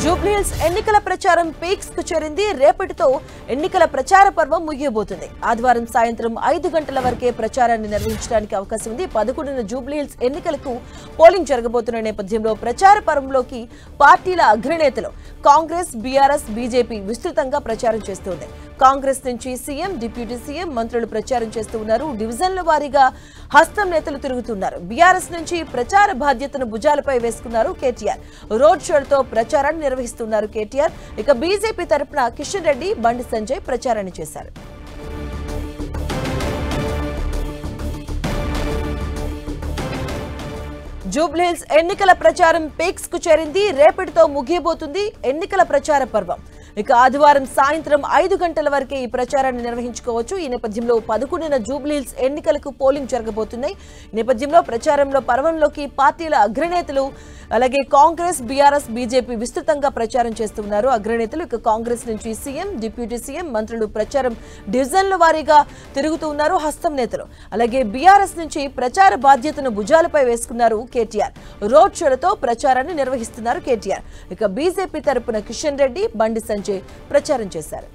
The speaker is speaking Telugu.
జూబ్లీహిల్స్ ఎన్నికల ప్రచారం పీక్స్ కు చేరింది. రేపటితో ఎన్నికల ప్రచార పర్వం ముగియబోతుంది. ఆదివారం సాయంత్రం 5 గంటల వరకే ప్రచారాన్ని నిర్వహించడానికి అవకాశం ఉంది. 11న జూబ్లీహిల్స్ ఎన్నికలకు పోలింగ్ జరగబోతున్న నేపథ్యంలో ప్రచార పర్వంలోకి పార్టీల అగ్రనేతలు కాంగ్రెస్, బీఆర్ఎస్, బీజేపీ విస్తృతంగా ప్రచారం చేస్తోంది. కాంగ్రెస్ నుంచి సీఎం, డిప్యూటీ సీఎం, మంత్రులు ప్రచారం చేస్తూ ఉన్నారు. డివిజన్ల వారీగా హస్తం నేతలు తిరుగుతున్నారు. బీఆర్ఎస్ నుంచి ప్రచార బాధ్యతను భుజాలపై వేసుకున్నారు కేటీఆర్. రోడ్ షోలతో ప్రచారాన్ని నిర్వహిస్తున్నారు కేటీఆర్. ఇక బీజేపీ తరపున కిషన్ రెడ్డి, బండి సంజయ్ ప్రచారాన్ని చేశారు. జూబ్లీహిల్స్ ఎన్నికల ప్రచారం పీక్స్ కు చేరింది. రేపటితో ముగియబోతుంది ఎన్నికల ప్రచార పర్వం. ఇక ఆదివారం సాయంత్రం 5 గంటల వరకే ఈ ప్రచారాన్ని నిర్వహించుకోవచ్చు. ఈ నేపథ్యంలో 11న జూబ్లీహిల్స్ ఎన్నికలకు పోలింగ్ జరగబోతున్నాయి. ఈ నేపథ్యంలో ప్రచారంలో పర్వంలోకి పార్టీల అగ్రనేతలు అలాగే కాంగ్రెస్, బీఆర్ఎస్, బీజేపీ విస్తృతంగా ప్రచారం చేస్తున్నారు అగ్రనేతలు. ఇక కాంగ్రెస్ నుంచి సీఎం, డిప్యూటీ సీఎం, మంత్రులు ప్రచారం డివిజన్ల వారీగా తిరుగుతూ ఉన్నారు హస్తం నేతలు. అలాగే బీఆర్ఎస్ నుంచి ప్రచార బాధ్యతను భుజాలపై వేసుకున్నారు కేటీఆర్. రోడ్ షోలతో ప్రచారాన్ని నిర్వహిస్తున్నారు కేటీఆర్. ఇక బీజేపీ తరపున కిషన్ రెడ్డి, బండి సంజయ్ ప్రచారం చేశారు.